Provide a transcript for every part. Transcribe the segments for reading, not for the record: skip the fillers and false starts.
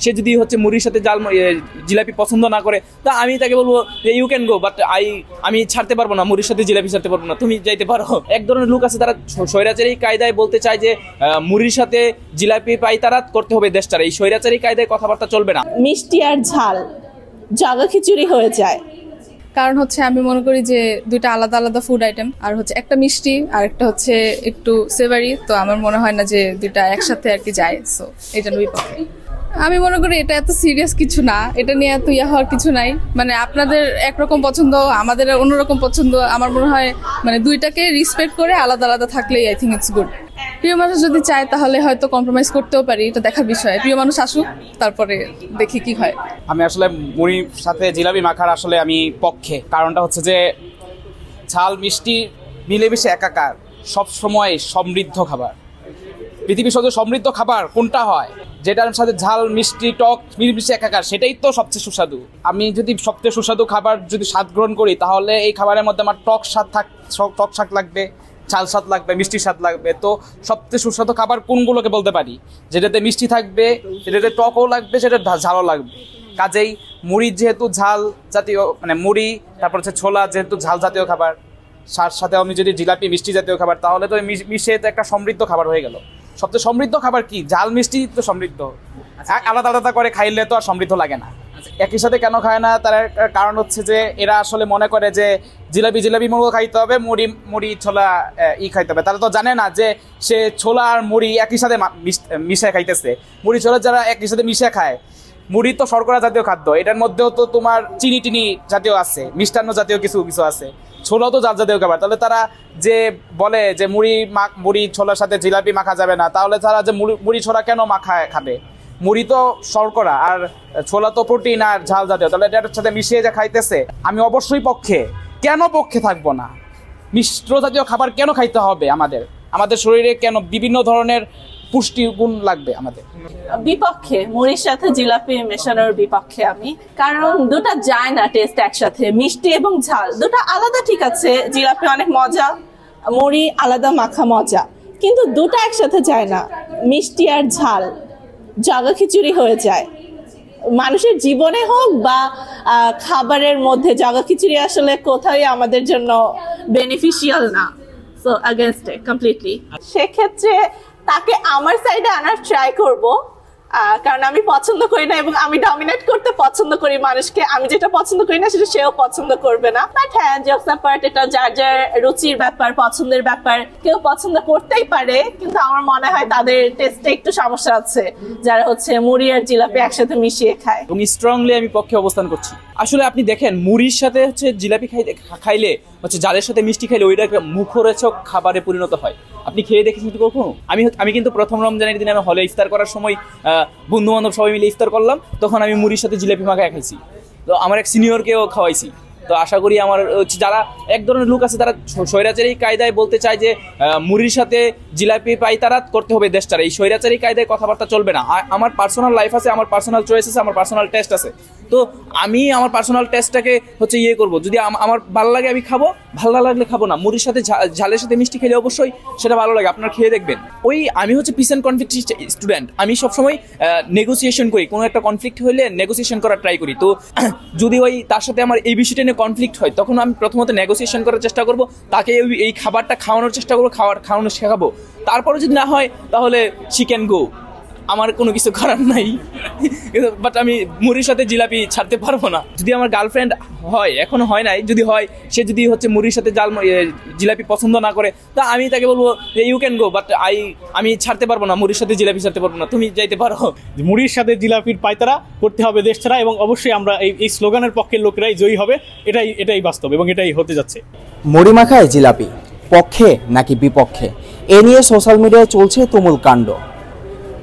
সে যদি হচ্ছে মুড়ির সাথে জিলাপি পছন্দ না করে, তা আমি তাকে বলবো যে ইউ ক্যান গো, বাট আমি ছাড়তে পারবো না, মুড়ির সাথে জিলাপি ছাড়তে পারবো না, তুমি যাইতে পারো। এক ধরনের লোক আছে তারা স্বৈরাচারী কায়দায় বলতে চায় যে মুড়ির সাথে জিলাপি পাইতারা করতে হবে দেশটার, এই স্বৈরাচারী কায়দায় কথাবার্তা চলবে না। মিষ্টি আর ঝাল জগা খিচুড়ি হয়ে যায়। কারণ হচ্ছে আমি মনে করি যে দুইটা আলাদা আলাদা ফুড আইটেম, আর হচ্ছে একটা মিষ্টি আর একটা হচ্ছে একটু সেভারি, তো আমার মনে হয় না যে দুইটা একসাথে আর কি যায়, সো এটা বিপক্ষে। আমি মনে করি এটা এত সিরিয়াস কিছু না, এটা নিয়ে এত হওয়ার কিছু নাই। মানে আপনাদের একরকম পছন্দ, আমাদের অন্যরকম পছন্দ। আমার মনে হয় মানে দুইটাকে রেসপেক্ট করে আলাদা আলাদা থাকলেই আই থিঙ্ক ইটস গুড। প্রিয় মানুষ যদি চায় তাহলে হয়তো কম্প্রোমাইজ করতেও পারি, এটা দেখার বিষয়। প্রিয় মানুষ আসুক, তারপরে দেখি কি হয়। আমি আসলে মুড়ির সাথে জিলাপি মাখার আসলে আমি পক্ষে। কারণটা হচ্ছে যে ঝাল মিষ্টি মিলেমিশে একাকার, সব সময় সমৃদ্ধ খাবার। পৃথিবীর সবচেয়ে সমৃদ্ধ খাবার কোনটা হয়? যেটার সাথে ঝাল মিষ্টি টক মিলেমিশে একাকার, সেটাই তো সবচেয়ে সুস্বাদু। আমি যদি সবচেয়ে সুস্বাদু খাবার যদি স্বাদ গ্রহণ করি, তাহলে এই খাবারের মধ্যে আমার টক স্বাদ লাগবে, ঝাল স্বাদ লাগবে, মিষ্টি স্বাদ লাগবে। তো সবচেয়ে সুস্বাদু খাবার কোনগুলোকে বলতে পারি? যেটাতে মিষ্টি থাকবে, যেটাতে টকও লাগবে, সেটা ঝালও লাগবে। কাজেই মুড়ি যেহেতু ঝাল জাতীয়, মানে মুড়ি, তারপর হচ্ছে ছোলা যেহেতু ঝাল জাতীয় খাবার, সাথে আমি যদি জিলাপি মিষ্টি জাতীয় খাবার, তাহলে তো মিশে তো একটা সমৃদ্ধ খাবার হয়ে গেল। সবচেয়ে সমৃদ্ধ খাবার কি? ঝাল মিষ্টি তো সমৃদ্ধ। আলাদা আলাদা করে খাইলে তো আর সমৃদ্ধ লাগে না। একই সাথে কেন খায় না? তার কারণ হচ্ছে যে এরা আসলে মনে করে যে জিলাপি মুড়ো খাইতে হবে, মুড়ি ছোলা খাইতে হবে। তারা তো জানে না যে সে ছোলা আর মুড়ি একই সাথে মিশে খাইতেছে। মুড়ি ছোলা যারা একই সাথে মিশে খায়, মুড়ি তো শর্করা জাতীয় খাদ্য, এটার মধ্যেও তো তোমার চিনি জাতীয় আছে, মিষ্টান্ন জাতীয় কিছু আছে, ছোলাও তো জাতীয় খাবার। তাহলে তারা যে বলে যে মুড়ি ছোলার সাথে জিলাপি মাখা যাবে না, তাহলে তারা যে মুড়ি ছোলা কেন খাবে? মুড়ি তো শর্করা আর ছোলা তো প্রোটিন আর ঝাল জাতীয়, তাহলে এটার সাথে মিশিয়ে যে খাইতেছে। আমি অবশ্যই পক্ষে। কেন পক্ষে থাকবো না? মিশ্র জাতীয় খাবার কেন খাইতে হবে? আমাদের শরীরে কেন বিভিন্ন ধরনের পুষ্টি গুণ লাগবে? আমাদের বিপক্ষে, মুড়ির সাথে জিলাপি মেশানোর বিপক্ষে আমি। কারণ দুটা যায় না টেস্ট একসাথে, মিষ্টি এবং ঝাল দুটা আলাদা। ঠিক আছে, জিলাপি অনেক মজা, মুড়ি আলাদা মাখা মজা, কিন্তু দুটা একসাথে যায় না। মিষ্টি আর ঝাল জগা খিচুড়ি হয়ে যায়। মানুষের জীবনে হোক বা খাবারের মধ্যে জগা খিচুড়ি আসলে কোথাও আমাদের জন্য বেনিফিশিয়াল না। সো अगेंस्ट ইট কমপ্লিটলি। সেক্ষেত্রে তাকে আমার সাইডে আনার ট্রাই করব, কারণ আমি পছন্দ করি না এবং আমি ডমিনেট করতে পছন্দ করি মানুষকে। আমি যেটা পছন্দ করি না সেটা সেও পছন্দ করবে না। বাট হ্যাঁ, জোকস অ্যাপার্ট, এটা যার যার রুচির ব্যাপার, পছন্দের ব্যাপার। কেউ পছন্দ করতেই পারে, কিন্তু আমার মনে হয় তাদের টেস্টে একটু সমস্যা আছে, যারা হচ্ছে মুড়ি আর জিলাপি একসাথে মিশিয়ে খায়। এবং স্ট্রংলি আমি পক্ষে অবস্থান করছি। আসলে আপনি দেখেন, মুড়ির সাথে হচ্ছে জিলাপি খাইলে হচ্ছে ঝালের সাথে মিষ্টি খাইলে ওইটা মুখরোচক খাবারে পরিণত হয়। আপনি খেয়ে দেখেছেন কখনো? আমি কিন্তু প্রথম রমজানের দিনে আমি হলে ইফতার করার সময় বন্ধু বান্ধব সবাই মিলে ইফতার করলাম, তখন আমি মুড়ির সাথে জিলাপি মাখা খাইছি। তো আমার এক সিনিয়রকেও খাওয়াইছি। তো আশা করি আমার যারা এক ধরনের লোক আছে তারা স্বৈরাচারী কায়দায় বলতে চায় যে মুড়ির সাথে জিলাপি পাইতারা করতে হবে দেশটার, এই স্বৈরাচারী কায়দায় কথাবার্তা চলবে না। আমার পার্সোনাল লাইফ আছে, আমার পার্সোনাল চয়েস আছে, আমার পার্সোনাল টেস্ট আছে। তো আমি আমার পার্সোনাল টেস্টটাকে হচ্ছে করবো। যদি আমার ভালো লাগে আমি খাবো, ভালো না লাগলে খাবো না। মুড়ির সাথে ঝালের সাথে মিষ্টি খেলে অবশ্যই সেটা ভালো লাগে, আপনার খেয়ে দেখবেন। আমি হচ্ছে পিস অ্যান্ড কনফ্লিক্ট স্টুডেন্ট। আমি সবসময় নেগোসিয়েশন করি, কোনো একটা কনফ্লিক্ট হলে নেগোসিয়েশন করার ট্রাই করি। তো যদি তার সাথে আমার এই বিষয়টা নিয়ে কনফ্লিক্ট হয়, তখন আমি প্রথমত নেগোসিয়েশন করার চেষ্টা করবো, তাকে এই খাবারটা খাওয়ানোর চেষ্টা করবো, খাওয়ানো শেখাবো। তারপরে যদি না হয় তাহলে শি ক্যান গো, আমার কোনো কিছু করার নাই। বাট আমি মুড়ির সাথে জিলাপি ছাড়তে পারবো না। যদি আমার গার্লফ্রেন্ড হয়, এখনো হয় নাই, যদি হয়, সে যদি হচ্ছে মুড়ির সাথে জিলাপি পছন্দ না করে, তা আমি তাকে বলবো যে ইউ ক্যান গো, বাট আমি ছাড়তে পারবো না, মুড়ির সাথে জিলাপি ছাড়তে পারবো না, তুমি যাইতে পারো। মুড়ির সাথে জিলাপির পায়তারা করতে হবে দেশ ছাড়া, এবং অবশ্যই আমরা এই স্লোগানের পক্ষের লোকেরাই জয়ী হবে। এটাই বাস্তব এবং এটাই হতে যাচ্ছে। মুড়ি মাখায় জিলাপি পক্ষে নাকি বিপক্ষে, এ নিয়ে সোশ্যাল মিডিয়ায় চলছে তুমুল কাণ্ড।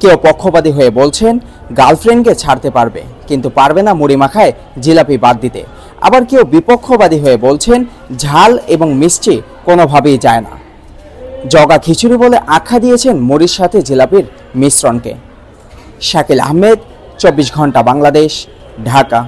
কেউ পক্ষপাতী হয়ে বলছেন গার্লফ্রেন্ডকে ছাড়তে পারবে, কিন্তু পারবে না মুড়ি মাখায় জিলাপি বাদ দিতে। আবার কেউ বিপক্ষবাদী হয়ে বলছেন ঝাল এবং মিষ্টি কোনোভাবেই যায় না। জগা খিচুড়ি বলে আখ্যা দিয়েছেন মুড়ির সাথে জিলাপির মিশ্রণকে। শাকিল আহমেদ, 24 ঘন্টা বাংলাদেশ, ঢাকা।